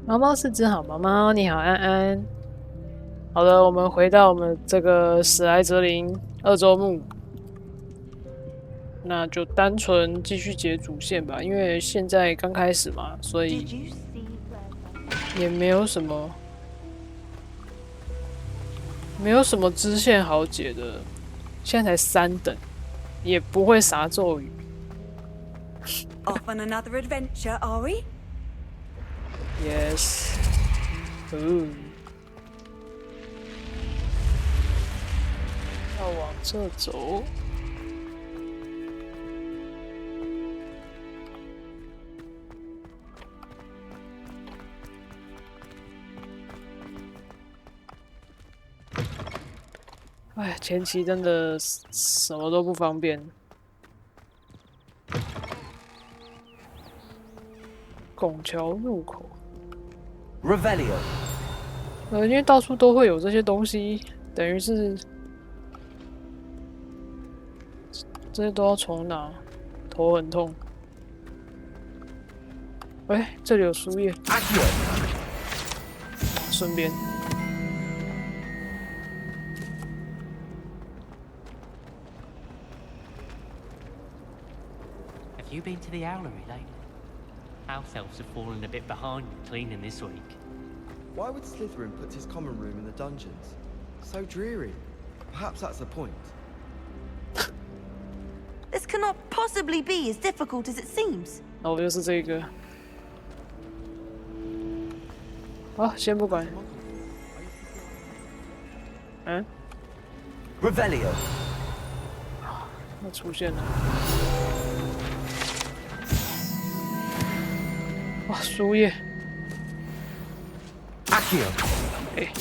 毛毛是只好毛毛，你好安安。好的，我们回到我们这个史莱哲林二周目，那就单纯继续解主线吧，因为现在刚开始嘛，所以也没有什么支线好解的。现在才3等，也不会撒咒语。Off on another adventure, are we? Yes. 要往这走。哎，前期真的什么都不方便。拱桥入口。Revelio。因为到处都会有这些东西，等于是这些都要重拿，头很痛。哎，这里有书页，顺便。You been to the owlery lately? House elves have fallen a bit behind with cleaning this week. Why would Slytherin put his common room in the dungeons? So dreary. Perhaps that's the point. This cannot possibly be as difficult as it seems. 哦，就是这个。好，先不管。嗯 Revelio。那出现了。哇，书页。Accio。哎，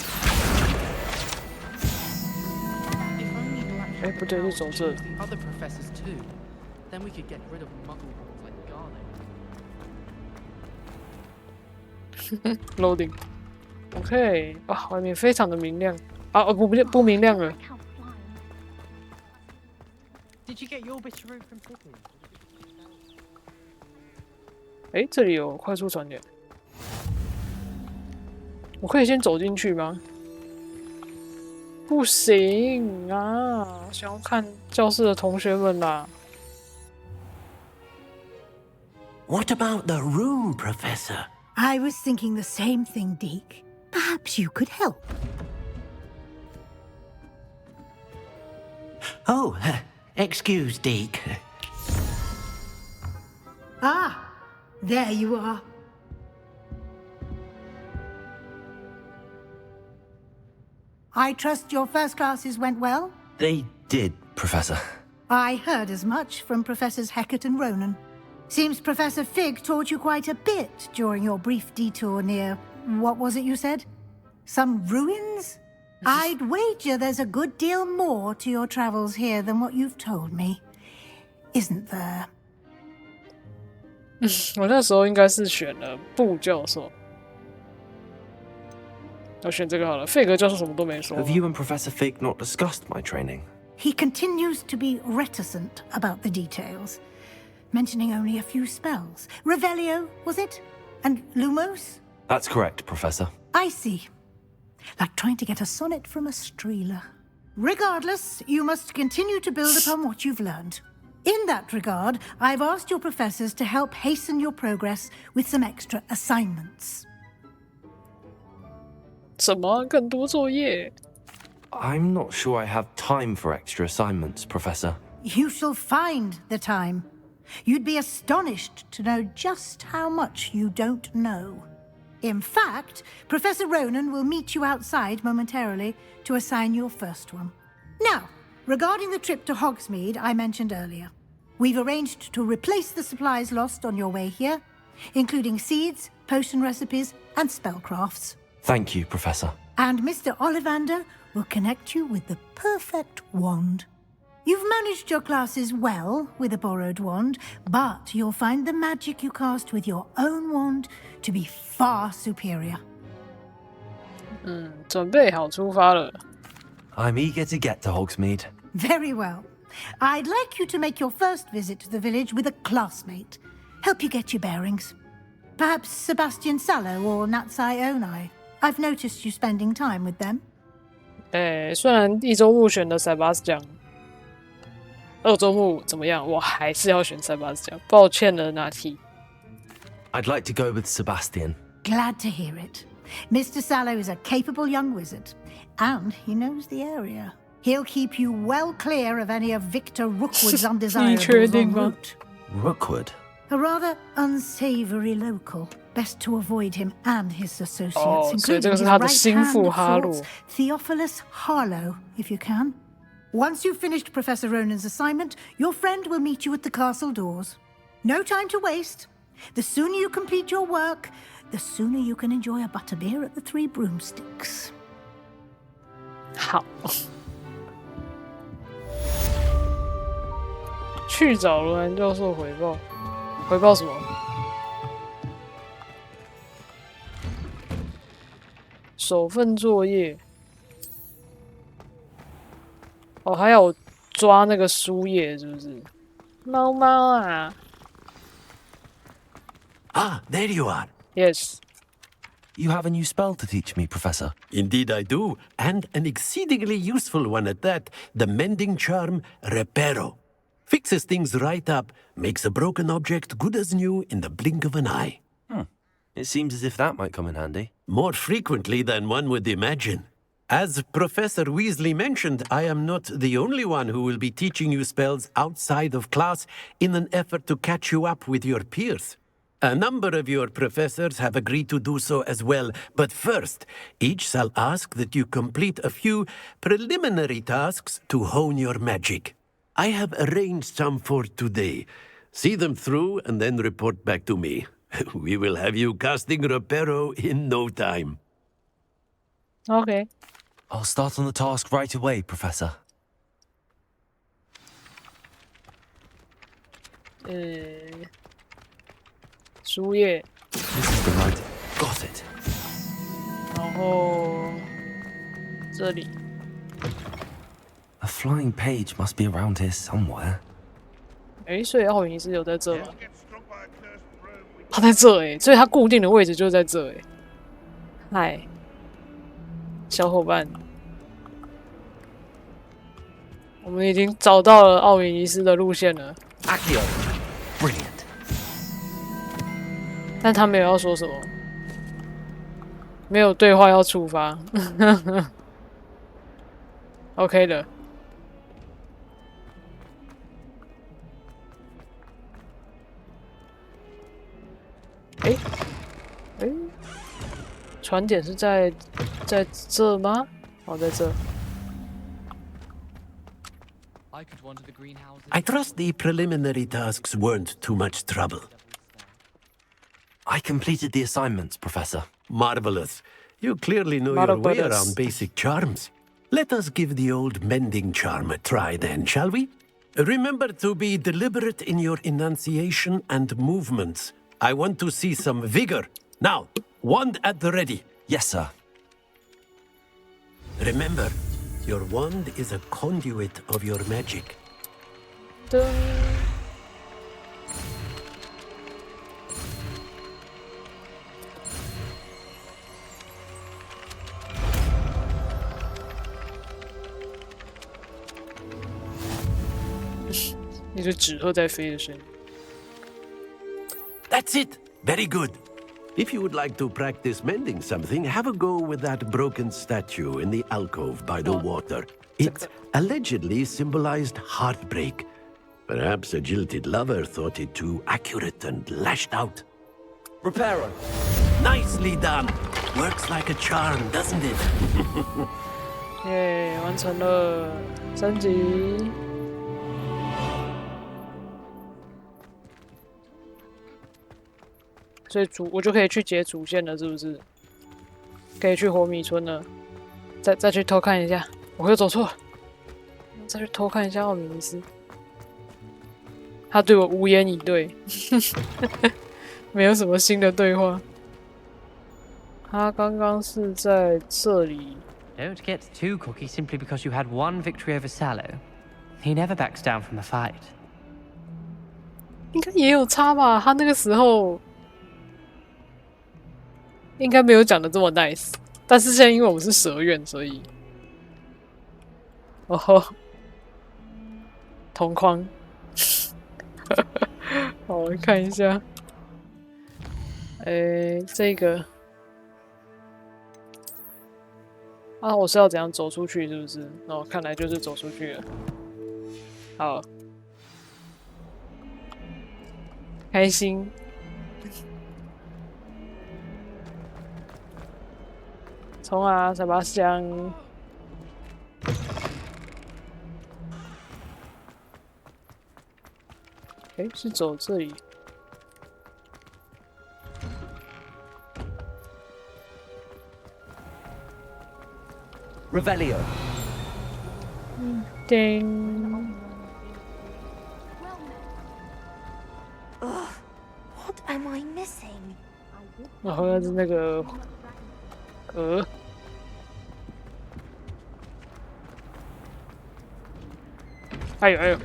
不对，是走这。Other professors too. Then we could get rid of muggleballs like Garnet. Loading。OK， 哇，外面非常的明亮。啊，不明亮了。Did you get your bit of room from Sydney? 哎，这里有快速传点，我可以先走进去吗？不行啊！想要看教室的同学们啦。What about the room, Professor? I was thinking the same thing, Deke. Perhaps you could help. Oh, excuse, Deke. Ah, there you are. I trust your first classes went well? They did, Professor. I heard as much from Professors Hecat and Ronan. Seems Professor Fig taught you quite a bit during your brief detour near... what was it you said? Some ruins? I'd wager there's a good deal more to your travels here than what you've told me. Isn't there? 我那时候应该是选了布教授。我选这个好了，费格教授什么都没说。 Have you and Professor Fig not discussed my training? He continues to be reticent about the details, mentioning only a few spells. Revelio, was it? And Lumos? That's correct, Professor. I see. Like trying to get a sonnet from a streeler. Regardless, you must continue to build upon what you've learned. In that regard, I've asked your professors to help hasten your progress with some extra assignments. 什么？更多作业？ I'm not sure I have time for extra assignments, Professor. You shall find the time. You'd be astonished to know just how much you don't know. In fact, Professor Ronan will meet you outside momentarily to assign your first one. Now, regarding the trip to Hogsmeade I mentioned earlier, we've arranged to replace the supplies lost on your way here, including seeds, potion recipes, and spellcrafts. Thank you, Professor. And Mr. Ollivander will connect you with the perfect wand. You've managed your classes well with a borrowed wand, but you'll find the magic you cast with your own wand to be far superior. 准备好出发了。 I'm eager to get to Hogsmeade. Very well. I'd like you to make your first visit to the village with a classmate. Help you get your bearings. Perhaps Sebastian Sallow or Natsai Onai. I've noticed you spending time with them. 虽然一周目选的塞巴斯酱，二周目怎么样？我还是要选塞巴斯酱。抱歉了，那题。I'd like to go with Sebastian. Glad to hear it. Mr. Sallow is a capable young wizard, and he knows the area. He'll keep you well clear of any of Victor Rookwood's undesirables en route. Rookwood? A rather unsavory local. Best to avoid him and his associates, 所以这 including 个是 his 他的 right 心 hand 腹 of 哈洛。 sorts, Theophilus Harlow, if you can. Once you've finished Professor Ronan's assignment, your friend will meet you at the castle doors. No time to waste. The sooner you complete your work, the sooner you can enjoy a butterbeer at the Three Broomsticks. 好，去找罗兰教授回报。回报什么？首份作业。哦，还有抓那个书页，是不是？猫猫啊 Ah, there you are. ，yes。 You have a new spell to teach me, Professor. Indeed I do, and an exceedingly useful one at that, the mending charm Reparo. Fixes things right up, makes a broken object good as new in the blink of an eye. It seems as if that might come in handy. More frequently than one would imagine. As Professor Weasley mentioned, I am not the only one who will be teaching you spells outside of class in an effort to catch you up with your peers. A number of your professors have agreed to do so as well, but first, each shall ask that you complete a few preliminary tasks to hone your magic. I have arranged some for today. See them through and then report back to me. We will have you casting Reparo in no time. OK， I'll start on the task right away, Professor. 书页， This is the right. Got it. 然后这里 A flying page must be around here somewhere. 所以奥米尼斯有在这吗？他在这所以他固定的位置就在这嗨，小伙伴，我们已经找到了奥米尼斯的路线了。 Accio. Brilliant. 但他没有要说什么，没有对话要触发。OK 的。传点是在这吗？哦，在这。 I could wander the greenhouses. I trust the preliminary tasks weren't too much trouble. I completed the assignments, Professor. Marvelous. You clearly know your way Marvelous. around basic charms. Let us give the old mending charm a try then, shall we? Remember to be deliberate in your enunciation and movements. I want to see some vigor. Now, wand at the ready. Yes, sir. Remember, your wand is a conduit of your magic. 噔，那是纸鹤在飞的声音。 That's it. Very good. If you would like to practice mending something, have a go with that broken statue in the alcove by the water. It allegedly symbolized heartbreak. Perhaps a jilted lover thought it too accurate and lashed out. Reparo. Nicely done. Works like a charm, doesn't it? 耶，完成了升级。所以我就可以去解主线了，是不是？可以去活米村了。再去偷看一下，我又走错了。再去偷看一下奥米尼斯，他对我无言以对，没有什么新的对话。他刚刚是在这里。 Don't get too cocky simply because you had one victory over Sallow. He never backs down from a fight. 应该也有差吧？他那个时候应该没有讲的这么 nice， 但是现在因为我是蛇院，所以哦吼，同框，好，我看一下，这个啊，我是要怎样走出去，是不是？哦，看来就是走出去了。好，开心。冲啊，塞巴斯酱！是走这里。Revelio. 叮。What am I missing? 然后是那个哎呦哎呦，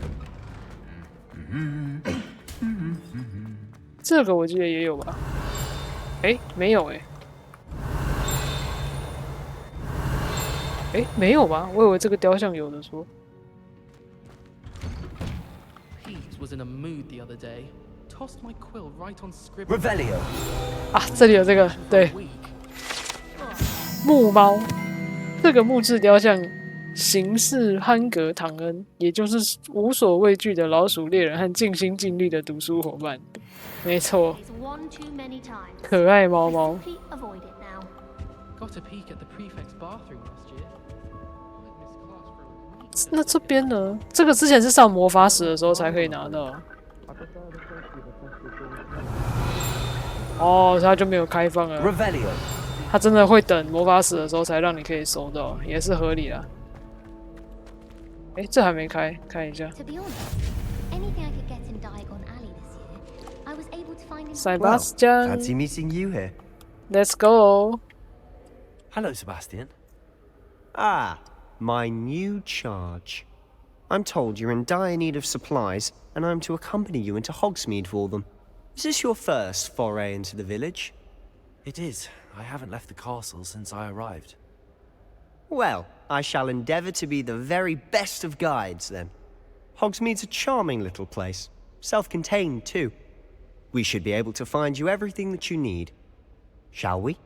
这个我记得也有吧？没有没有吧？我以为这个雕像有的说。Pete was in a mood the other day. Tossed my quill right on Scribner. Revelio. 啊，这里有这个，对，木猫，这个木质雕像形似憨格唐恩，也就是无所畏惧的老鼠猎人和尽心尽力的读书伙伴。没错，可爱猫猫。Got a peek at the prefect's bathroom last year. Missed class for a week. 那这边呢？这个之前是上魔法史的时候才可以拿到。哦，他就没有开放了。Revelio. 他真的会等魔法史的时候才让你可以收到，也是合理啦。这还没开，看一下。塞巴斯酱 Fancy meeting you here. ，Let's go。 Hello, Sebastian. Ah, my new charge. I'm told you're in dire need of supplies, and I'm to accompany you into Hogsmeade for them. Is this your first foray into the village? It is. I haven't left the castle since I arrived. Well, I shall endeavour to be the very best of guides, then. Hogsmeade's a charming little place, self-contained too. We should be able to find you everything that you need. Shall we?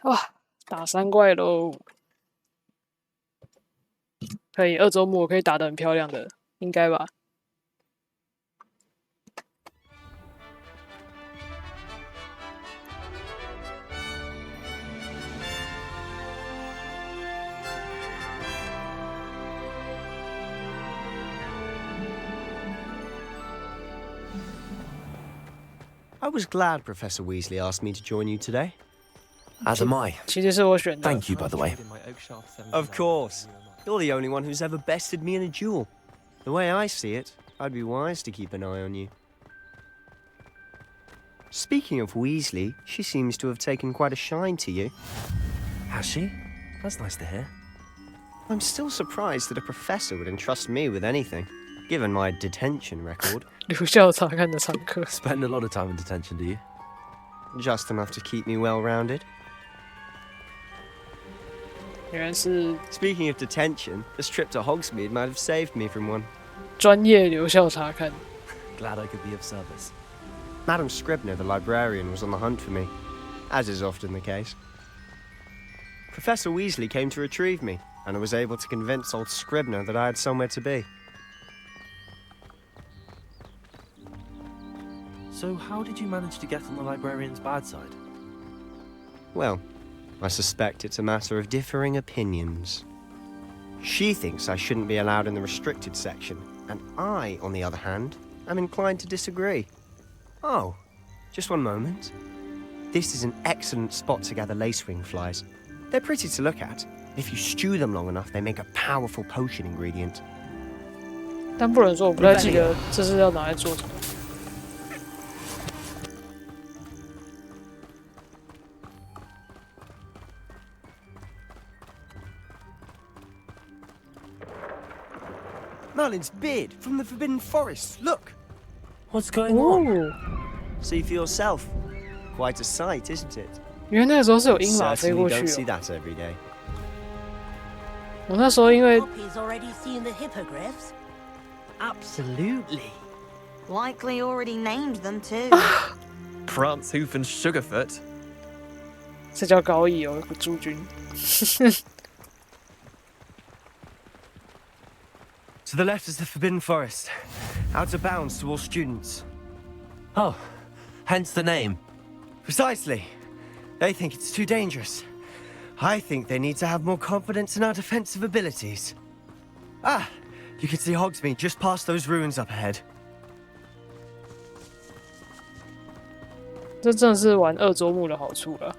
哇，打3怪喽！可以，2周目我可以打得很漂亮的，应该吧？ I was glad Professor Weasley asked me to join you today. As am I. 其实是我选的。 Thank you, by the way. Of course. You're the only one who's ever bested me in a duel. The way I see it, I'd be wise to keep an eye on you. Speaking of Weasley, she seems to have taken quite a shine to you. Has she? That's nice to hear. I'm still surprised that a professor would entrust me with anything, given my detention record. 留校查看的常客。 Spend a lot of time in detention, do you? Just enough to keep me well-rounded. 原来是 Speaking of detention, this trip to Hogsmeade might have saved me from one. 专业留校查看。 Glad I could be of service. Madam Scribner, the librarian, was on the hunt for me, as is often the case. Professor Weasley came to retrieve me, and I was able to convince old Scribner that I had somewhere to be. So how did you manage to get on the librarian's bad side? Well, I suspect it's a matter of differing opinions. She thinks I shouldn't be allowed in the restricted section, and I, on the other hand, am inclined to disagree. Oh, just one moment. This is an excellent spot to gather lacewing flies. They're pretty to look at. If you stew them long enough, they make a powerful potion ingredient. 但不能说我不太记得这是要拿来做什么。 Merlin's beard from the Forbidden Forest. Look! What's going on? 哦， See for yourself. Quite a sight, isn't it? 原来那个时候是有鹰马飞 Certainly 过 don't 去 see 哦。 that every day. 我那时候因为 Poppy's already seen the hippogriffs. Absolutely. Likely already named them too. Prance Hoof and Sugarfoot. 这叫高义哦，诸君。 To the left is the Forbidden Forest. Out of bounds to all students. Oh, hence the name. Precisely. They think it's too dangerous. I think they need to have more confidence in our defensive abilities. Ah, you can see Hogsmeade just past those ruins up ahead. 这真的是玩二周目的好处了。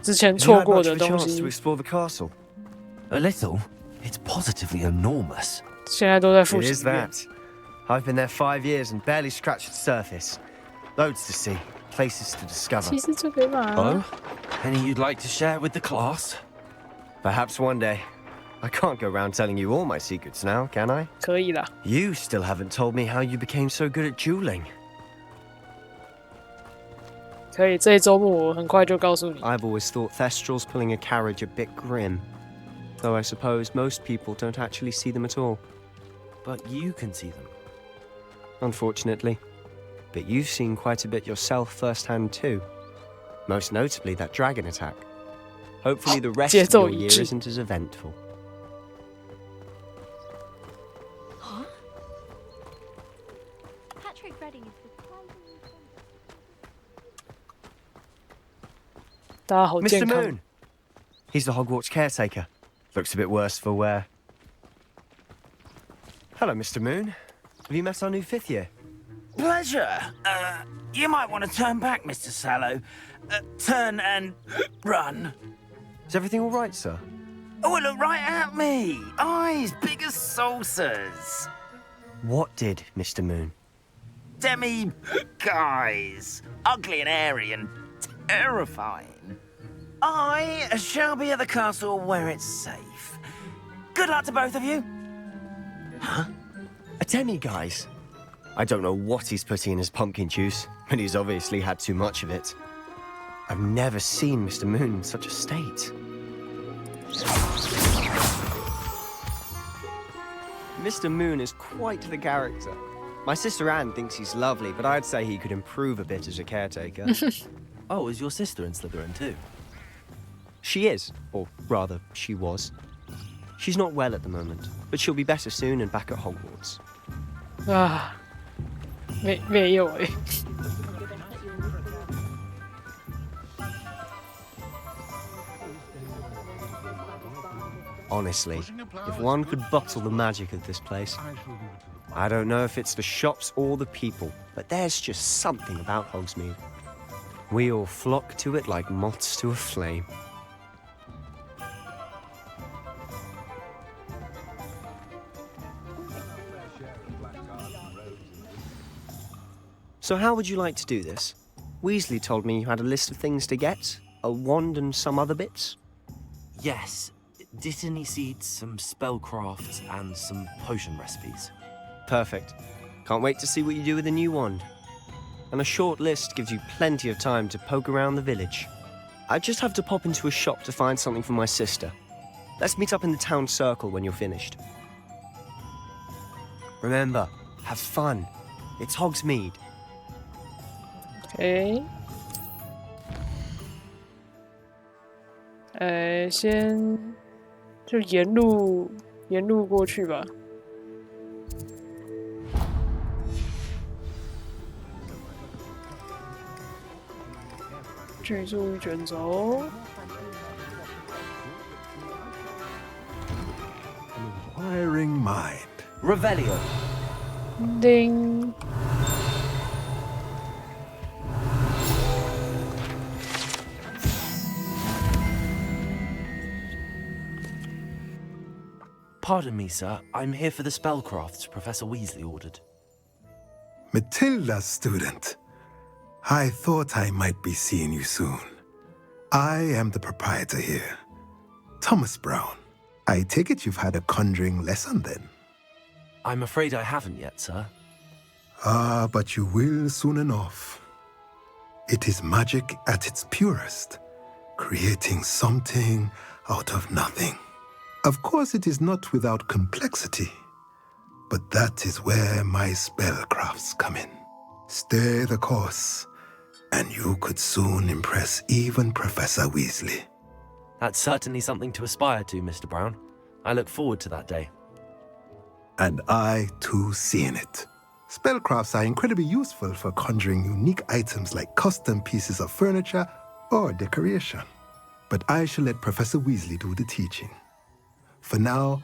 之前 Have you 错 had 过 much 的 of a 东 chance 西 to，explore the castle? A little. It's positively enormous. 现在都在复 It 习 is 一遍。 that. I've been there 5 years and barely scratched the surface. Loads to see, places to discover. 其实这个嘛， Oh? Any you'd like to share with the class? Perhaps one day. I can't go around telling you all my secrets now, can I? 可以啦。 You still haven't told me how you became so good at dueling. 可以，这一周目我很快就告诉你。 I've always thought Thestrals pulling a carriage a bit grim. Though I suppose most people don't actually see them at all. But you can see them. Unfortunately. But you've seen quite a bit yourself firsthand too. Most notably that dragon attack. Hopefully the rest of 节奏 your 一 year 致。 isn't as eventful. Patrick Redding is surprisingly 大家好健 Mr. 康。 Moon! He's the Hogwarts caretaker. Looks a bit worse for wear. Hello, Mr. Moon. Have you met our new 5th year? Pleasure. You might want to turn back, Mr. Sallow. Turn and run. Is everything all right, sir? Oh, look right at me. Eyes big as saucers. What did, Mr. Moon? Demi guys. Ugly and airy and terrifying. I shall be at the castle where it's safe. Good luck to both of you. Huh? A demi-guise? I don't know what he's putting in his pumpkin juice, but he's obviously had too much of it. I've never seen Mr. Moon in such a state. Mr. Moon is quite the character. My sister Anne thinks he's lovely, but I'd say he could improve a bit as a caretaker. Oh, is your sister in Slytherin too? She is, or rather, she was. She's not well at the moment, but she'll be better soon and back at Hogwarts. 啊，没有哎。 Honestly, if one could bottle the magic of this place. I don't know if it's the shops or the people, but there's just something about Hogsmeade. We all flock to it like moths to a flame. So how would you like to do this? Weasley told me you had a list of things to get, a wand and some other bits. Yes. Dittany seeds, some spellcrafts, and some potion recipes. Perfect. Can't wait to see what you do with the new wand. And a short list gives you plenty of time to poke around the village. I just have to pop into a shop to find something for my sister. Let's meet up in the town circle when you're finished. Remember, have fun. It's Hogsmeade. OK， 先就沿路过去吧。巨柱卷轴。 Inquiring mind. Revelio. 叮。 Pardon me, sir. I'm here for the spellcrafts Professor Weasley ordered. Matilda, student. I thought I might be seeing you soon. I am the proprietor here, Thomas Brown. I take it you've had a conjuring lesson then? I'm afraid I haven't yet, sir. Ah, but you will soon enough. It is magic at its purest, creating something out of nothing. Of course, it is not without complexity, but that is where my spellcrafts come in. Stay the course, and you could soon impress even Professor Weasley. That's certainly something to aspire to, Mr. Brown. I look forward to that day. And I, too, see in it. Spellcrafts are incredibly useful for conjuring unique items like custom pieces of furniture or decoration. But I shall let Professor Weasley do the teaching. For now,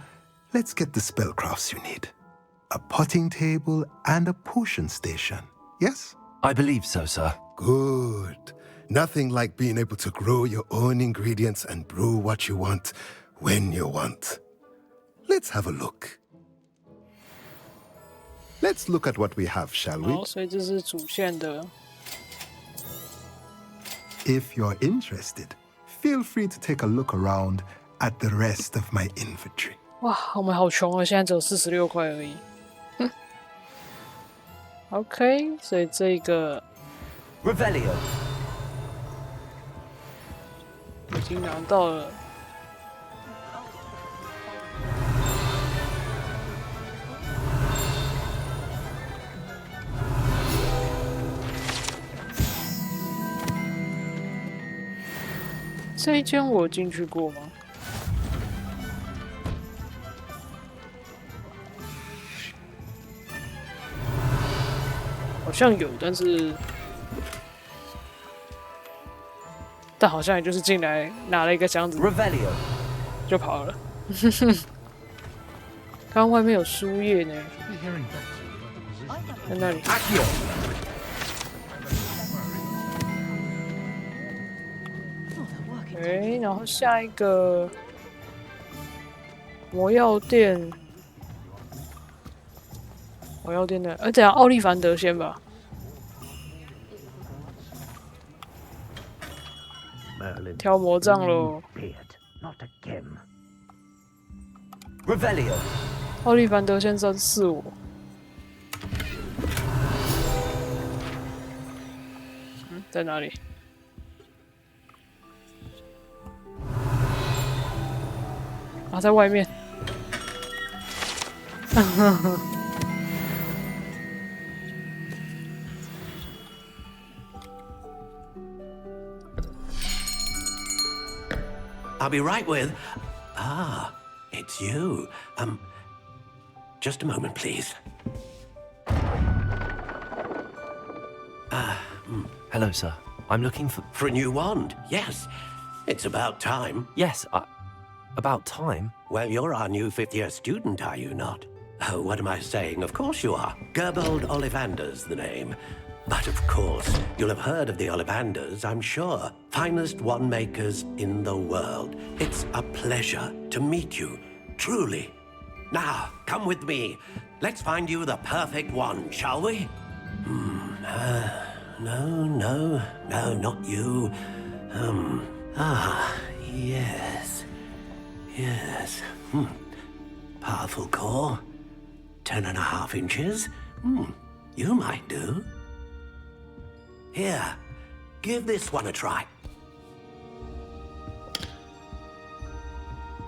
let's get the spellcrafts you need. A potting table and a potion station, yes? I believe so, sir. Good. Nothing like being able to grow your own ingredients and brew what you want when you want. Let's have a look. Let's look at what we have, shall we? 好，所以这是主线的。If you're interested, feel free to take a look around at the rest of my inventory. 哇，我们好穷哦，现在只有46块而已。OK， 所以这个 Revelio 已经拿到了。这一间我进去过吗？好像有，但好像也就是进来拿了一个箱子 Revelio 就跑了。刚刚外面有书页呢，在那里。然后下一个魔药店的，等下奥利凡德先吧。挑魔杖咯。Revelio 奥利凡德先生是我。在哪里？啊，在外面。I'll be right with. Ah, it's you. Just a moment, please. Hello, sir. I'm looking for a new wand. Yes, it's about time. Yes, about time? Well, you're our new fifth-year student, are you not? Oh, what am I saying? Of course you are. Gerbold Ollivander's the name. But of course, you'll have heard of the Ollivanders, I'm sure. Finest wand makers in the world. It's a pleasure to meet you, truly. Now, come with me. Let's find you the perfect wand, shall we? No, not you. Yes. Powerful core. 10.5 inches. You might do. Here, give this one a try.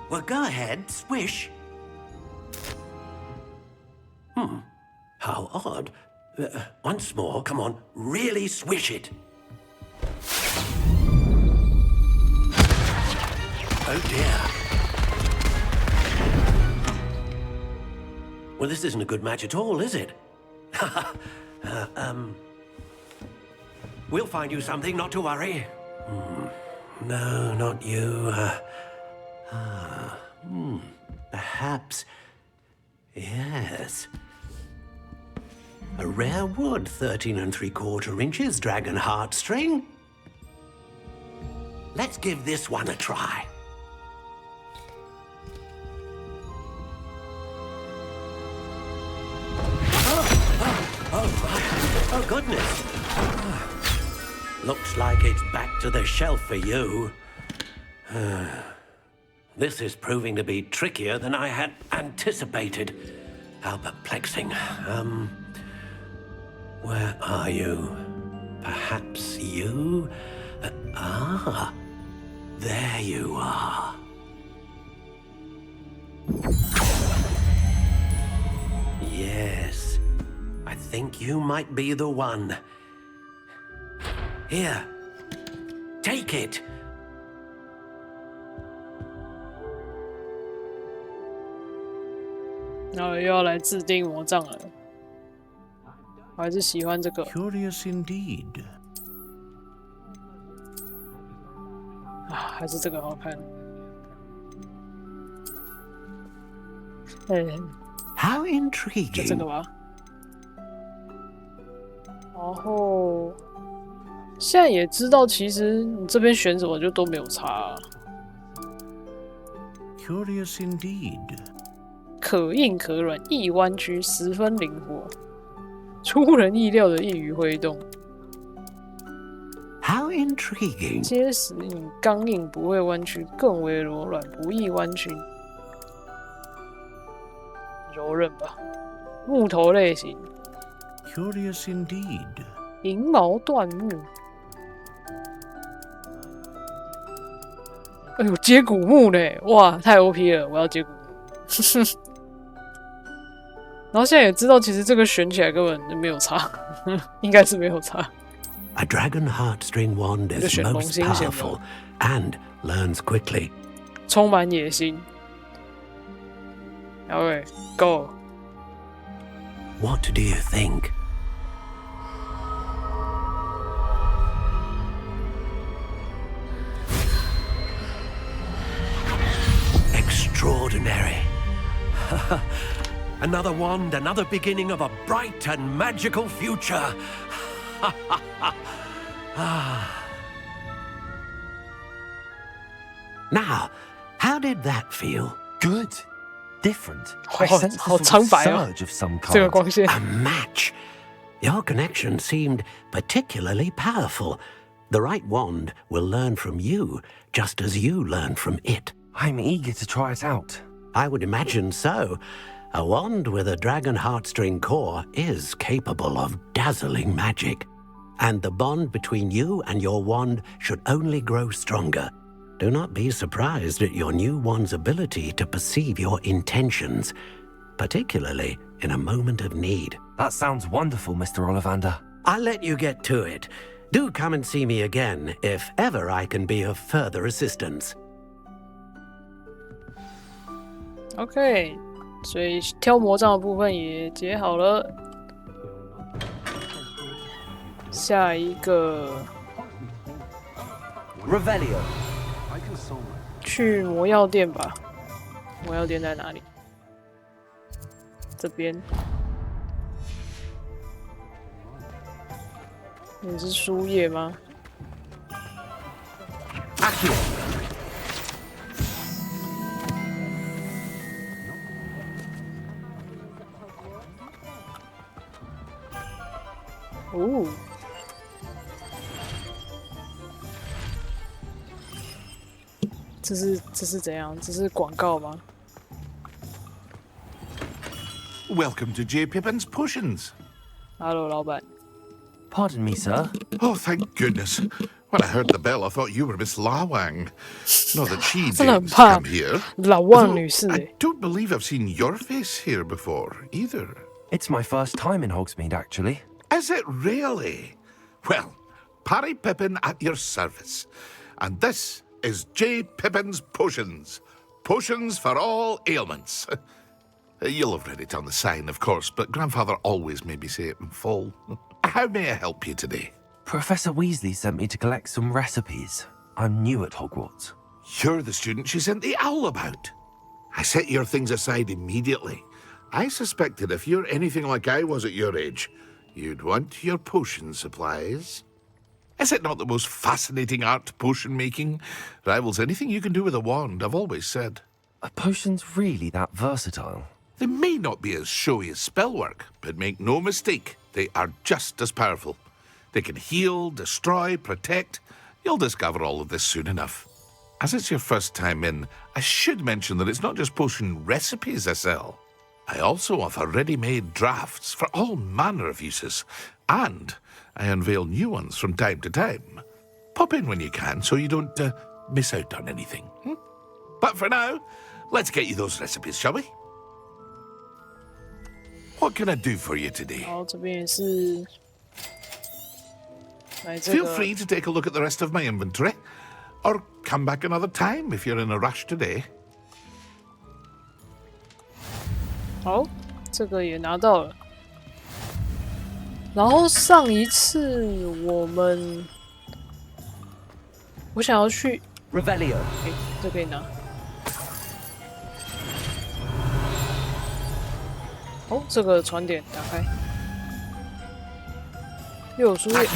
Well, go ahead, swish. How odd. Once more, come on, really swish it. Oh dear. Well, this isn't a good match at all, is it? We'll find you something, not to worry. No, not you. Perhaps. Yes. A rare wood, 13 3/4 inches, dragon heartstring. Let's give this one a try. Oh, goodness. Looks like it's back to the shelf for you. This is proving to be trickier than I had anticipated. How perplexing. Where are you? Perhaps you? There you are. Yes, I think you might be the one. Here, take it. 然后又要来制定魔杖了，我还是喜欢这个。Curious indeed. 还是这个好看。How 就 intriguing. 这个吧。然后现在也知道，其实你这边选什么就都没有差。Curious indeed. 可硬可软，易弯曲，十分灵活，出人意料的易于挥动。How intriguing. 结实硬，刚硬，不会弯曲，更为柔软，不易弯曲。柔韧吧，木头类型。Curious indeed. 银毛椴木。哎呦，接骨木呢！哇，太 OP 了！我要接骨木。然后现在也知道，其实这个选起来根本没有差，应该是没有差。A dragon heartstring wand is most powerful and learns quickly. 充满野心。OK, go. What do you think? Extraordinary. Another wand, another beginning of a bright and magical future. Now, how did that feel? Good. Different. I sensed a sort of surge of some kind. A match. Your connection seemed particularly powerful. The right wand will learn from you, just as you learn from it. I'm eager to try it out. I would imagine so. A wand with a dragon heartstring core is capable of dazzling magic. And the bond between you and your wand should only grow stronger. Do not be surprised at your new wand's ability to perceive your intentions, particularly in a moment of need. That sounds wonderful, Mr. Ollivander. I'll let you get to it. Do come and see me again if ever I can be of further assistance. OK， 所以挑魔杖的部分也解好了。下一个 Revelio. 去魔药店吧。魔药店在哪里？这边。你是书页吗？哦，这是怎样？这是广告吗 ？Welcome to J. Pippin's Potions. Hello, 老板。Pardon me, sir. Oh, thank goodness. When I heard the bell, I thought you were Miss Lawang. Not that she 真的很 dares 怕 come here. 老旺女士 I don't believe I've seen your face here before, either. It's my first time in Hogsmeade, actually. Is it really? Well, Parry Pippin at your service. And this is J. Pippin's Potions. Potions for all ailments. You'll have read it on the sign, of course, but Grandfather always made me say it in full. How may I help you today? Professor Weasley sent me to collect some recipes. I'm new at Hogwarts. You're the student she sent the owl about. I set your things aside immediately. I suspected if you're anything like I was at your age, you'd want your potion supplies. Is it not the most fascinating art, potion making? Rivals anything you can do with a wand, I've always said. Are potions really that versatile? They may not be as showy as spellwork, but make no mistake, they are just as powerful. They can heal, destroy, protect. You'll discover all of this soon enough. As it's your first time in, I should mention that it's not just potion recipes I sell. I also offer ready-made drafts for all manner of uses. And I unveil new ones from time to time. Pop in when you can so you don't miss out on anything. But for now, let's get you those recipes, shall we? What can I do for you today? 好，这边也是来这 Feel 个 free to take a look at the rest of my inventory, or come back another time if you're in a rush today. 好，这个也拿到了。然后上一次我想要去 Revelio， 这可以拿。哦，这个传点打开，又有书页。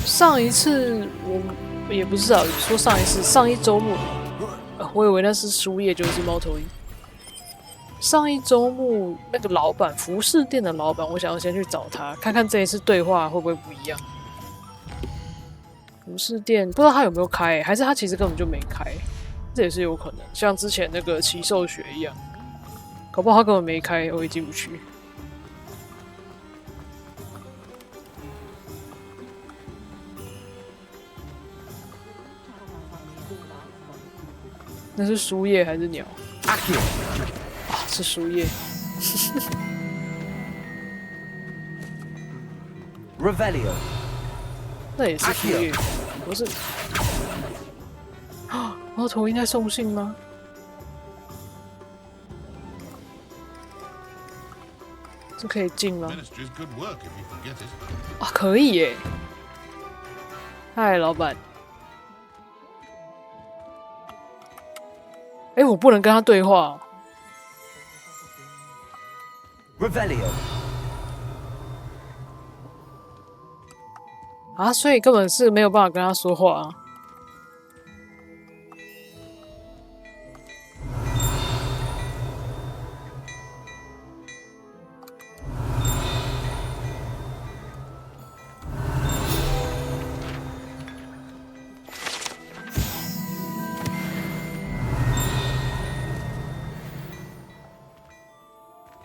上一次我也不是啊，说上一次上一周目，我以为那是书页，就是猫头鹰。上一周目那个老板，服饰店的老板，我想要先去找他，看看这一次对话会不会不一样。服饰店不知道他有没有开，还是他其实根本就没开，这也是有可能。像之前那个奇兽学一样，搞不好他根本没开，我也进不去。那是书叶还是鸟？啊，是书叶。Revelio， 那也是书叶，不是？啊，猫头鹰在送信吗？这可以进吗？啊，可以耶！嗨，老板。哎，我不能跟他对话。Revelio， 啊，所以根本是没有办法跟他说话啊。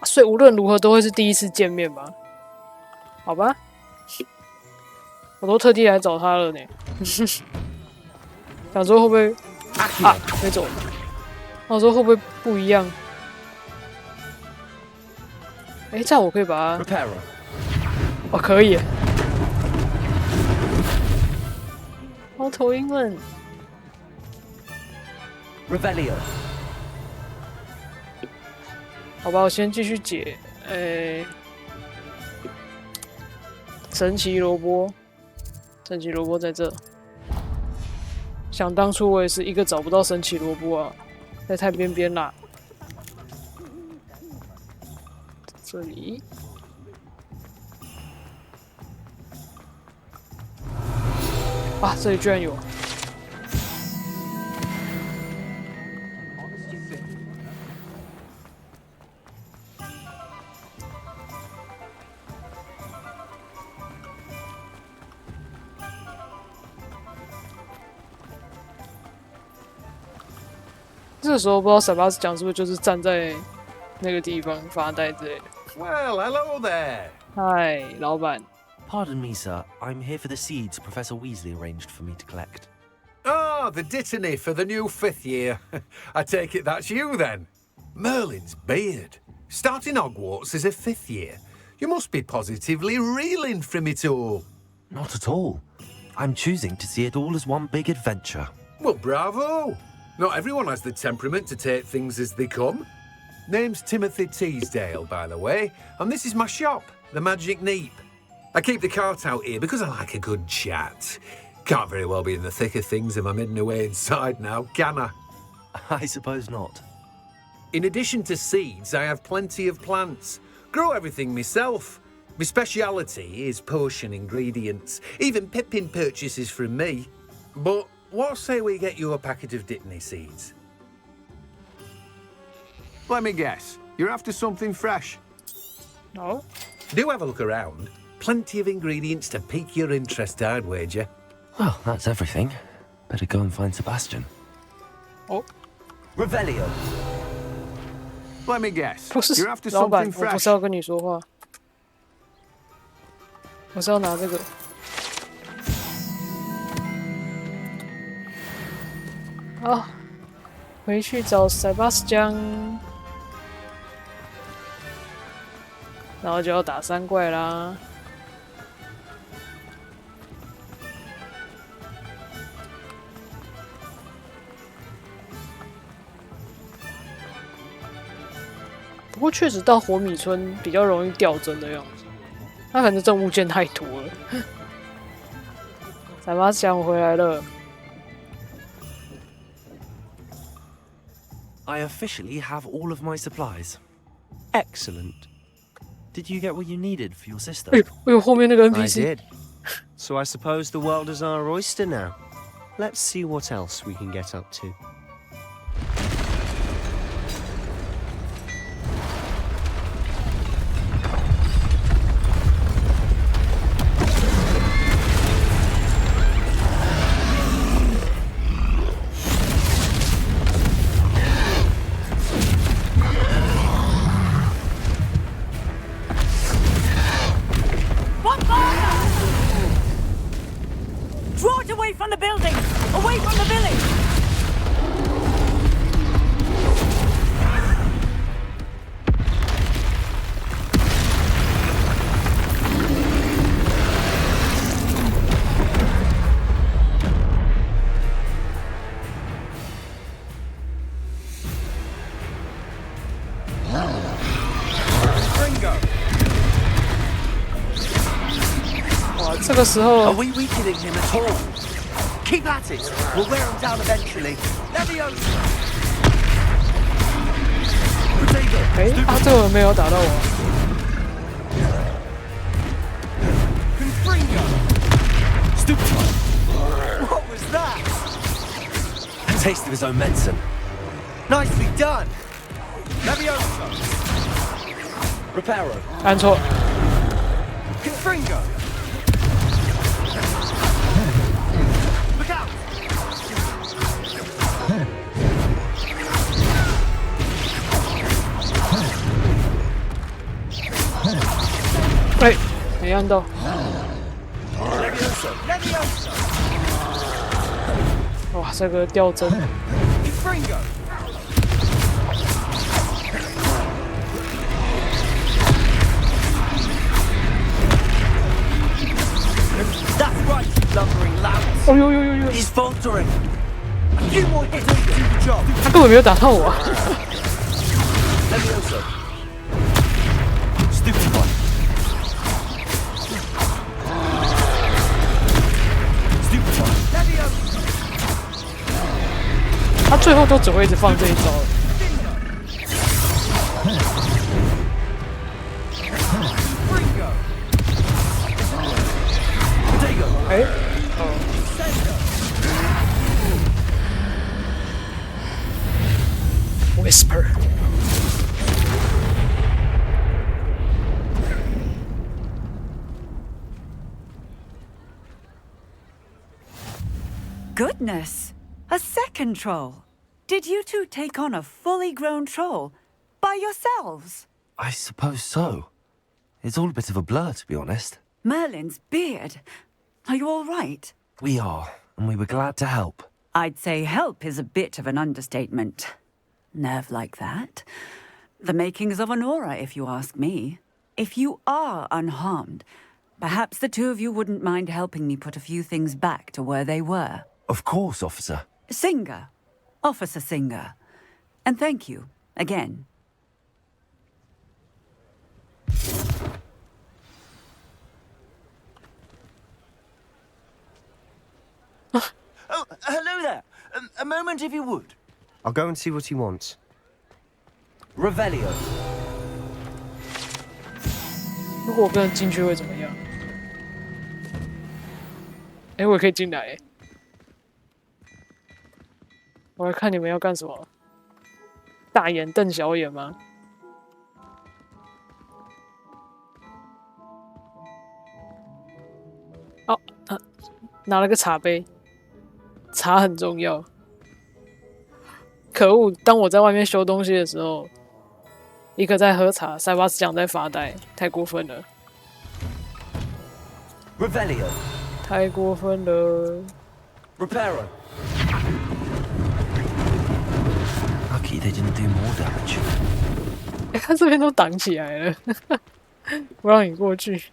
所以无论如何都会是第一次见面吧？好吧，我都特地来找他了呢。想说会不会啊？没走。我说会不会不一样？哎，这样我可以把它。哦，可以。猫头鹰们。Revelio。好吧，我先继续解。神奇萝卜，神奇萝卜在这。想当初我也是一个找不到神奇萝卜啊，在太边边啦。这里。啊，这里居然有。这个时候不知道塞巴斯讲是不是就是站在那个地方发呆之类的。Well, hello there. 嗨，老板。Pardon me, sir. I'm here for the seeds Professor Weasley arranged for me to collect. Ah, the dittany for the new 5th year. I take it that's you then. Merlin's beard. Starting Hogwarts as a 5th year. You must be positively reeling from it all. Not at all. I'm choosing to see it all as one big adventure. Well, bravo. Not everyone has the temperament to take things as they come. Name's Timothy Teasdale, by the way, and this is my shop, the Magic Neep. I keep the cart out here because I like a good chat. Can't very well be in the thick of things if I'm hidden away inside now, can I? I suppose not. In addition to seeds, I have plenty of plants. Grow everything myself. My speciality is potion ingredients. Even Pippin purchases from me. But what say we get you a packet of Dittany seeds? Let me guess. You're after something fresh? No. Do have a look around. Plenty of ingredients to pique your interest, I'd wager. Well, that's everything. Better go and find Sebastian. Oh. Revelio. Let me guess. 不是 You're after 老板， something 我不 fresh? 是要跟你说话。我是要拿这个。好，回去找塞巴斯酱，然后就要打3怪啦。不过确实到火米村比较容易掉帧的样子，他可能这物件太多了。塞巴斯酱回来了。I officially have all of my supplies. Excellent. Did you get what you needed for your sister? 哎呦，后面那个 I NPC。 did. So I suppose the world is our oyster now. Let's see what else we can get up to. Draw it away from the building! Away from the village! Ringo! 哇，这个时候 Are we weakening him at all? Keep at it. We'll wear him down eventually. Leviosa! 哎，这个没有打到我。 Confringo! Stupefy! What was that? A taste of his own medicine. Nicely done! Leviosa! Reparo! 按错。 Confringo! Look out! 哎，没按到。 Leviosa! Leviosa! 哇，这个掉帧。 Confringo! That's right, you lumbering lout. 哦呦呦呦呦！ He's faltering. A few more hits will do the job. 他根本没有打到我。 Leviosa. Stupefy. Stupefy. Leviosa. 他最后都只会一直放这一招。 Ringo. Potato. 哎， Whisper。 Goodness! A second troll! Did you two take on a fully grown troll by yourselves? I suppose so. It's all a bit of a blur, to be honest. Merlin's beard. Are you all right? We are, and we were glad to help. I'd say help is a bit of an understatement. Nerve like that. The makings of an aura, if you ask me. If you are unharmed, perhaps the two of you wouldn't mind helping me put a few things back to where they were. Of course, officer. Singer. Officer Singer. And thank you, again. Oh, hello there. A moment, if you would. I'll go and see what he wants. Revelio. 如果我跟人进去会怎么样？哎，我也可以进来哎。我来看你们要干什么？大眼瞪小眼吗？哦，拿了个茶杯，茶很重要。可恶！当我在外面修东西的时候，一个在喝茶，塞巴斯酱在发呆，太过分了。Revelio. 太过分了。Reparo. Lucky they didn't do more damage. 他这边都挡起来了，不让你过去。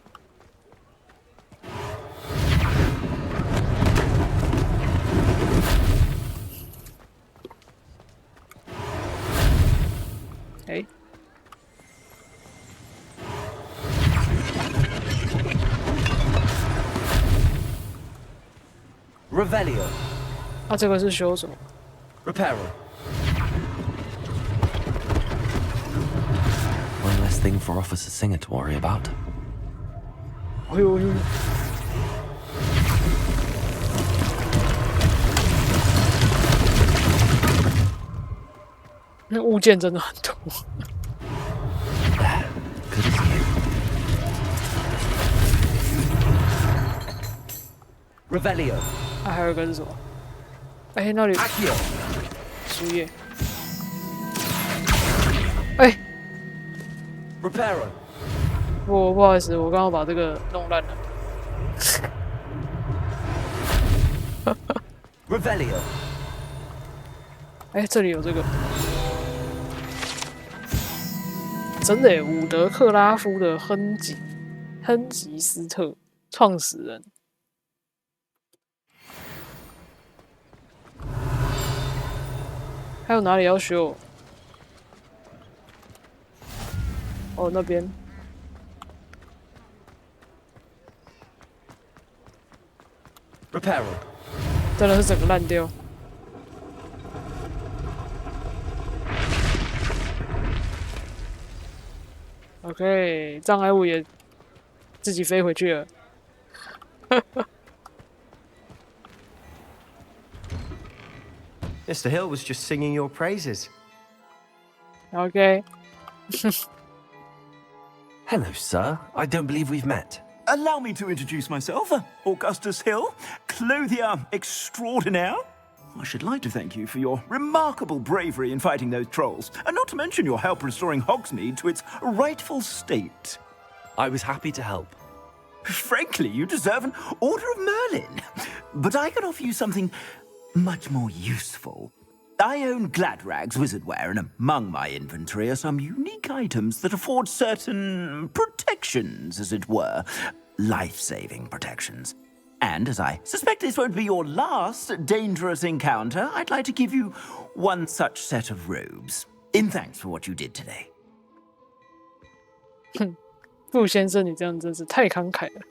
哎。Revelio. 啊，这个是修什么 Reparo. One less thing for Officer Singer to worry about. 哎呦哎呦！那物件真的很多。Good as new. Revelio. 啊，还有一个是什么？哎，那里树叶。哎。Reparo. 不好意思，我刚刚把这个弄烂了。Revelio. 哎，这里有这个，真的耶，伍德克拉夫的亨吉斯特创始人。还有哪里要修？哦，那边。Reparo. 真的是整个烂掉。OK， 障碍物也自己飞回去了。Mr. Hill was just singing your praises. OK. Hello, sir. I don't believe we've met. Allow me to introduce myself, Augustus Hill, clothier extraordinaire. I should like to thank you for your remarkable bravery in fighting those trolls, and not to mention your help restoring Hogsmeade to its rightful state. I was happy to help. Frankly, you deserve an Order of Merlin. But I can offer you something much more useful. I own Gladrag's wizardware, and among my inventory are some unique items that afford certain protections, as it were. Life-saving protections. And as I suspect this won't be your last dangerous encounter, I'd like to give you one such set of robes, in thanks for what you did today. 哼，傅先生，你这样真是太慷慨了。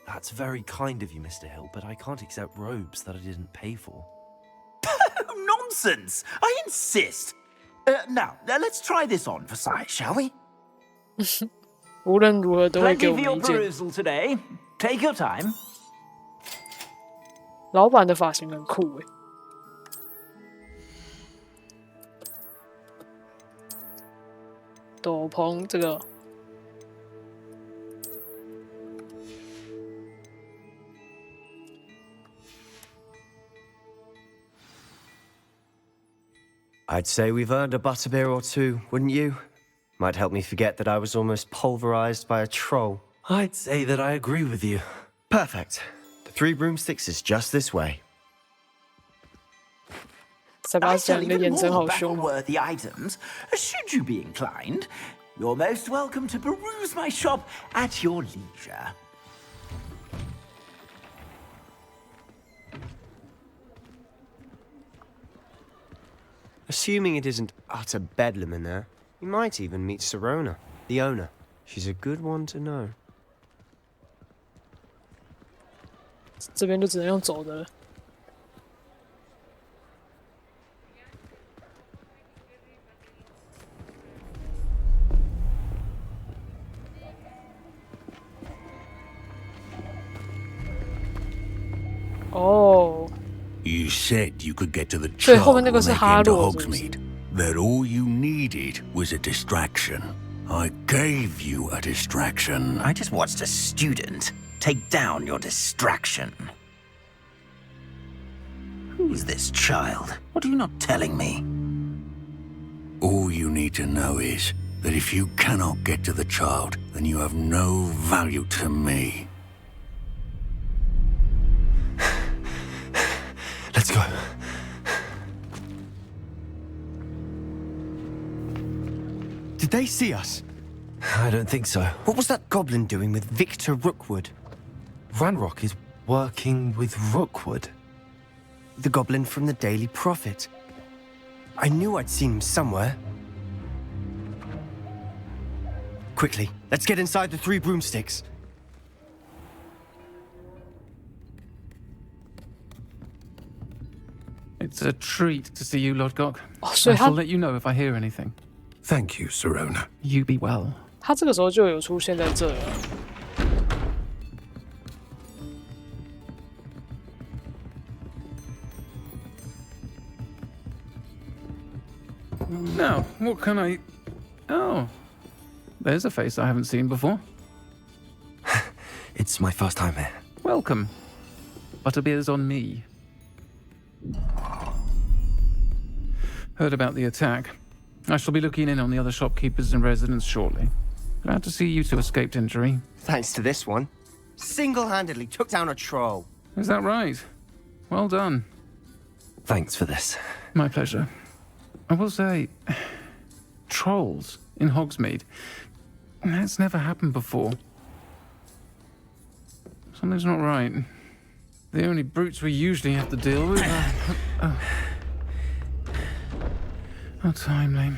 That's very kind of you, Mr. Hill, but I can't accept robes that I didn't pay for. Nonsense! I insist. Now, let's try this on for size, shall we? 无论如何都会给 Plenty 我 for 们 your 意见。 perusal today. Take your time. 老板的发型很酷诶。斗篷这个。I'd say we've earned a butterbeer or two, wouldn't you? Might help me forget that I was almost pulverized by a troll. I'd say that I agree with you. Perfect. The 3 broomsticks is just this way. 塞巴斯酱，你的 even 眼神 more 好凶哦。 battle-worthy items. Should you be inclined, you're most welcome to peruse my shop at your leisure. Assuming it isn't utter bedlam in there, you might even meet Serona, the owner. She's a good one to know. 这边就只能用走的了。哦。 You said you could get to the 所以后面 child 那个 when 是 they 哈 came to 洛，是不是？ Hogsmeade. That all you needed was a distraction. I gave you a distraction. I just watched a student take down your distraction. Who's this child? What are you not telling me? All you need to know is that if you cannot get to the child, then you have no value to me. Let's go. Did they see us? I don't think so. What was that goblin doing with Victor Rookwood? Ranrock is working with Rookwood. The goblin from the Daily Prophet. I knew I'd seen him somewhere. Quickly, let's get inside the 3 broomsticks. It's a treat to see you, Lodgok. Oh, I so shall let you know if I hear anything. Thank you, Sirona. You be well. 他这个时候就有出现在这了。Now, what can I... Oh, there's a face I haven't seen before. It's my first time here. Welcome. Butterbeer's on me. Heard about the attack. I shall be looking in on the other shopkeepers and residents shortly. Glad to see you two escaped injury. Thanks to this one. Single-handedly took down a troll. Is that right? Well done. Thanks for this. My pleasure. I will say, trolls in Hogsmeade. That's never happened before. Something's not right. The only brutes we usually have to deal with are... How timely.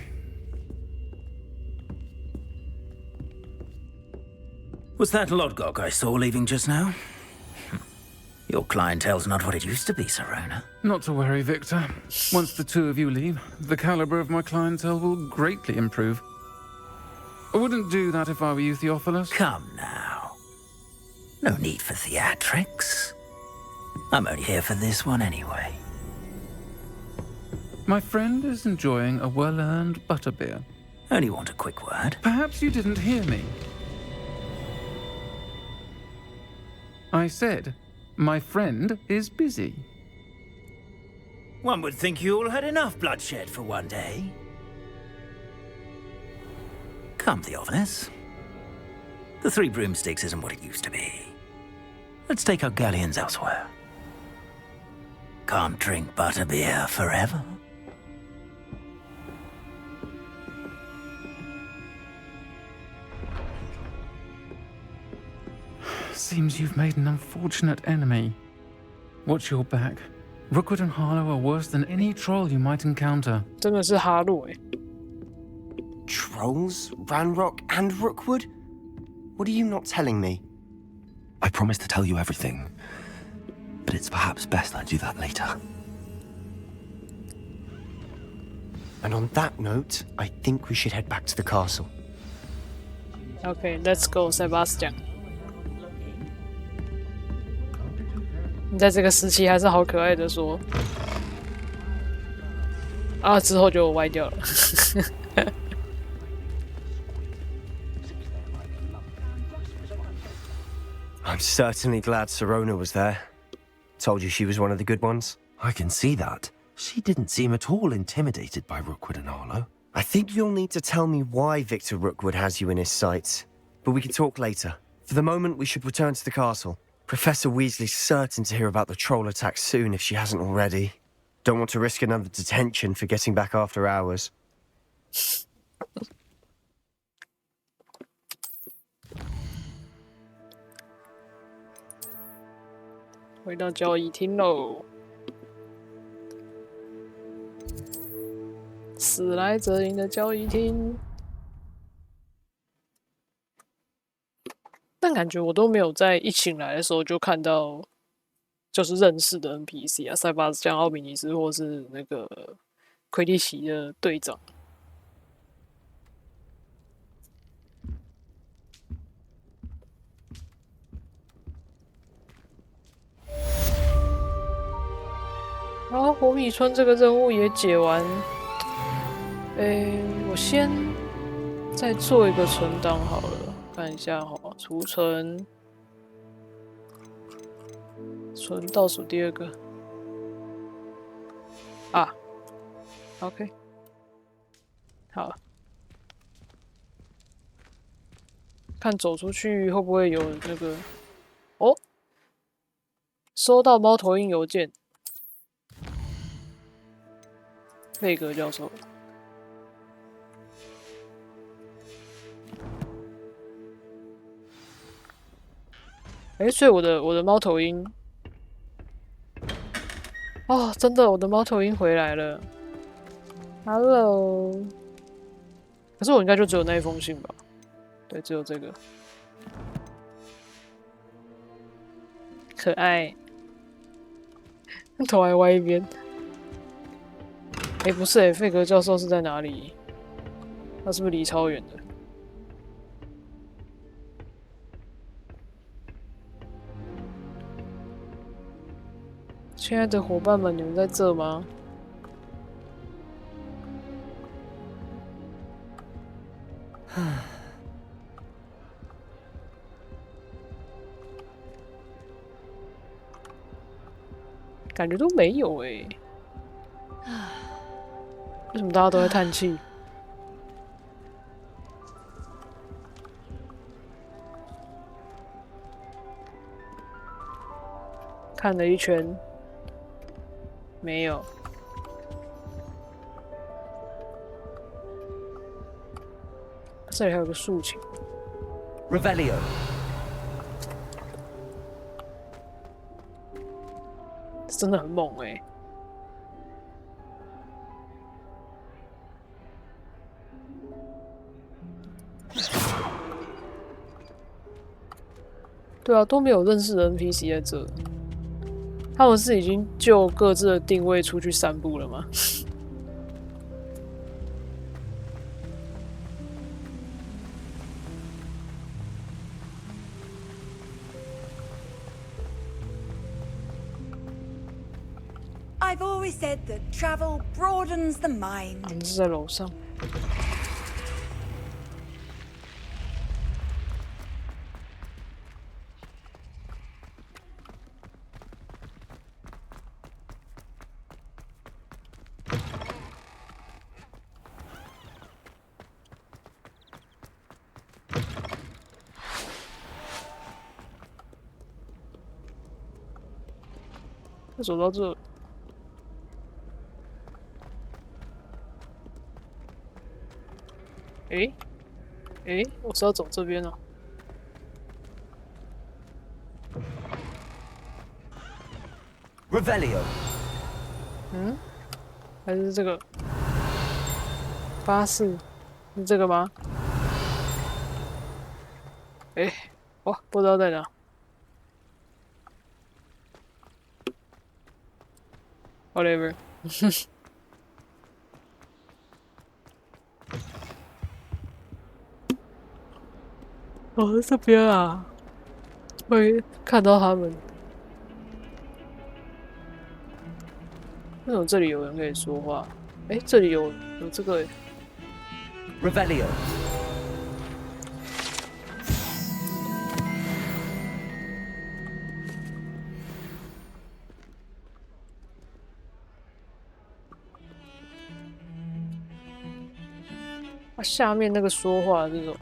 Was that Lodgok I saw leaving just now? Your clientele's not what it used to be, Sirona. Not to worry, Victor. Once the two of you leave, the caliber of my clientele will greatly improve. I wouldn't do that if I were you, Theophilus. Come now. No need for theatrics. I'm only here for this one anyway. My friend is enjoying a well-earned butterbeer. Only want a quick word. Perhaps you didn't hear me. I said, my friend is busy. One would think you all had enough bloodshed for one day. Come, Theophilus. The 3 broomsticks isn't what it used to be. Let's take our galleons elsewhere. Can't drink butterbeer forever. Seems you've made an unfortunate enemy. Watch your back. Rookwood and Harlow are worse than any troll you might encounter. 真的是哈洛欸。 Trolls, Ranrock, and Rookwood? What are you not telling me? I promise to tell you everything, but it's perhaps best I do that later. And on that note, I think we should head back to the castle. Okay, let's go, Sebastian. 你在这个时期还是好可爱的说，啊，之后就歪掉了。I'm certainly glad Sirona was there. Told you she was one of the good ones. I can see that. She didn't seem at all intimidated by Rookwood and Harlow. I think you'll need to tell me why Victor Rookwood has you in his sights. But we can talk later. For the moment, we should return to the castle. Professor Weasley's certain to hear about the troll attack soon if she hasn't already. Don't want to risk another detention for getting back after hours. 回到交易厅喽，史莱哲林的交易厅。但感觉我都没有在一醒来的时候就看到，就是认识的 NPC 啊，塞巴斯酱、奥米尼斯，或是那个魁地奇的队长。然后火米村这个任务也解完，我先再做一个存档好了，看一下哈，储存，存倒数第2个，啊 ，OK， 好，看走出去会不会有那个，哦，收到猫头鹰邮件。费格教授。所以我的猫头鹰，哦，真的，我的猫头鹰回来了。Hello， 可是我应该就只有那一封信吧？对，只有这个，可爱，头还歪一边。不是费格教授是在哪里？他是不是离超远的？亲爱的伙伴们，你们在这吗？感觉都没有为什么大家都在叹气？看了一圈。没有，这里还有个竖琴。Revelio。真的很猛对啊，都没有认识的 NPC 在这。他们是已经就各自的定位出去散步了吗？I've always said that travel broadens the mind. 我们是在楼上。走到这，我是要走这边啊。Revelio。还是这个84是这个吗？哇，不知道在哪。Whatever 哦，这边啊，会看到他们。为什么这里有人可以说话？这里有这个Revelio。下面那个说话的这种，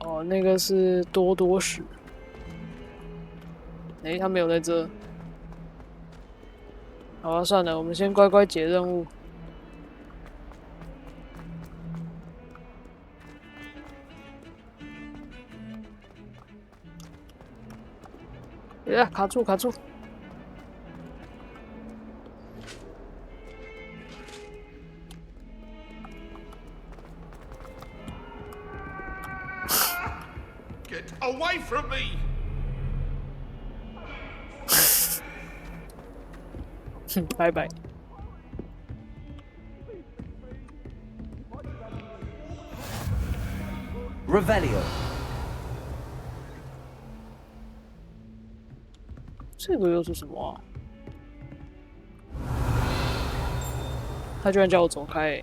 哦，那个是多多史。他没有在这。好啊，算了，我们先乖乖解任务。卡住！Get away from me! 拜拜。Revelio。这个又是什么啊？他居然叫我走开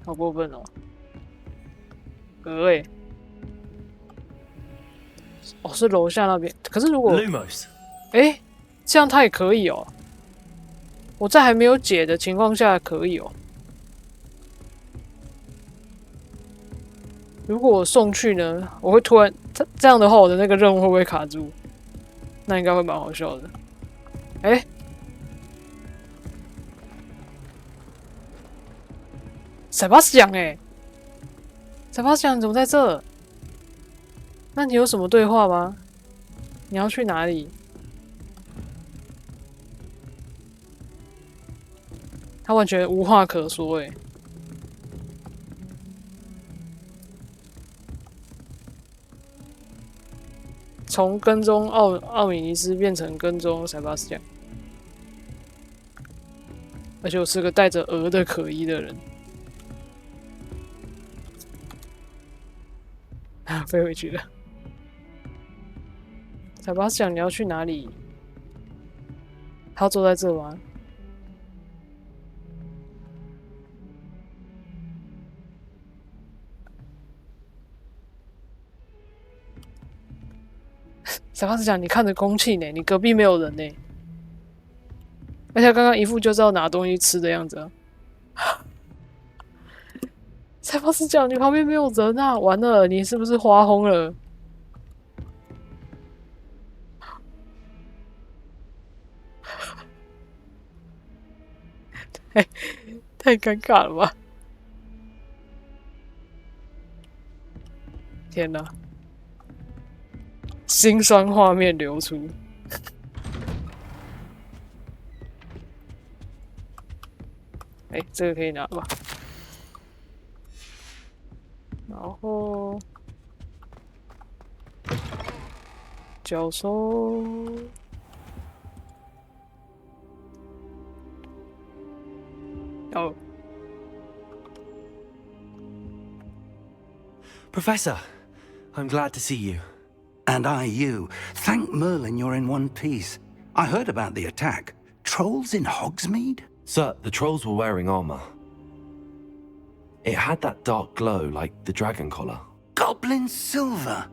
好过分哦！是楼下那边。可是如果这样他也可以哦。我在还没有解的情况下可以哦。如果我送去呢，我会突然这样的话，我的那个任务会不会卡住？那应该会蛮好笑的。哎，塞巴斯酱哎，塞巴斯酱怎么在这？那你有什么对话吗？你要去哪里？他完全无话可说哎。从跟踪奥米尼斯变成跟踪塞巴斯酱，而且我是个带着鹅的可疑的人。啊，飞回去了。塞巴斯酱，你要去哪里？他要坐在这吗？塞巴斯酱，你看着空气呢，你隔壁没有人呢，而且刚刚一副就是要拿东西吃的样子啊。塞巴斯酱，你旁边没有人啊！完了，你是不是花轰了？太尴尬了吧！天哪！辛酸画面流出。这个可以拿吧。然后教授，哦 Professor, I'm glad to see you. And I you. Thank Merlin you're in one piece. I heard about the attack. Trolls in Hogsmeade? Sir, the trolls were wearing armor. It had that dark glow like the dragon collar. Goblin silver.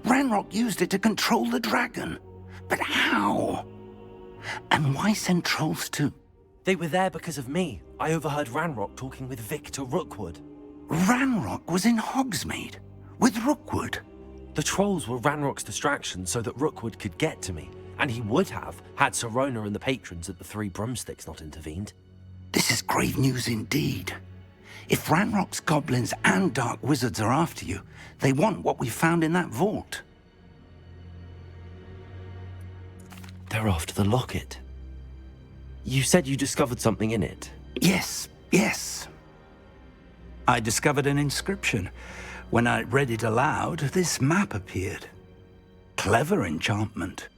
Ranrock used it to control the dragon. But how? And why send trolls to? They were there because of me. I overheard Ranrock talking with Victor Rookwood. Ranrock was in Hogsmeade? With Rookwood? The trolls were Ranrock's distraction so that Rookwood could get to me. And he would have, had Sirona and the patrons at the Three Broomsticks not intervened. This is grave news indeed. If Ranrock's goblins and dark wizards are after you, they want what we found in that vault. They're after the locket. You said you discovered something in it. Yes. I discovered an inscription. When I read it aloud, this map appeared. Clever enchantment.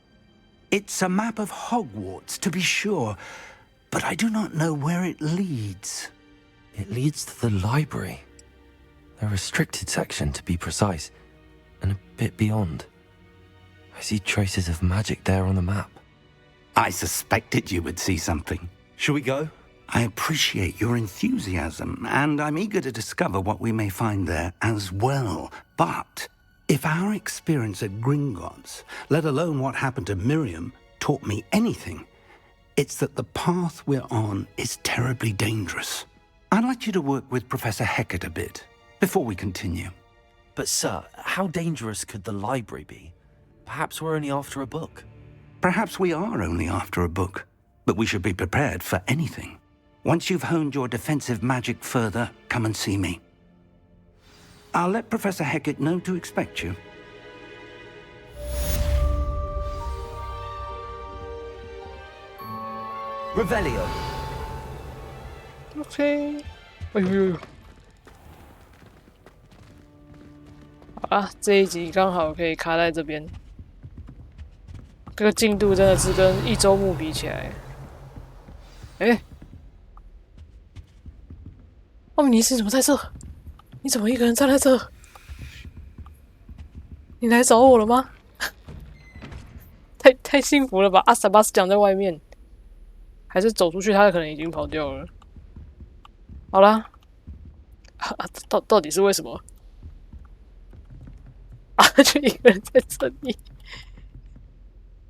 It's a map of Hogwarts, to be sure, but I do not know where it leads. It leads to the library. A restricted section, to be precise, and a bit beyond. I see traces of magic there on the map. I suspected you would see something. Shall we go? I appreciate your enthusiasm, and I'm eager to discover what we may find there as well. But if our experience at Gringotts, let alone what happened to Miriam, taught me anything, it's that the path we're on is terribly dangerous. I'd like you to work with Professor Hecat a bit, before we continue. But sir, how dangerous could the library be? Perhaps we're only after a book. Perhaps we are only after a book, but we should be prepared for anything. Once you've honed your defensive magic further, come and see me. I'll let Professor Hecat know to expect you. Revelio. OK， 哎呦，好啦，这一集刚好可以卡在这边。这个进度真的是跟一周目比起来，奥米尼斯怎么在这？你怎么一个人站在这？你来找我了吗？太幸福了吧！阿萨巴斯讲在外面，还是走出去，他可能已经跑掉了。好啦，到底是为什么？就一个人在这里。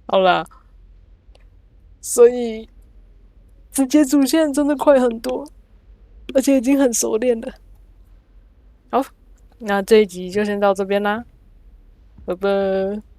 好啦，所以直接主线真的快很多。而且已经很熟练了。好，那这一集就先到这边啦。拜拜。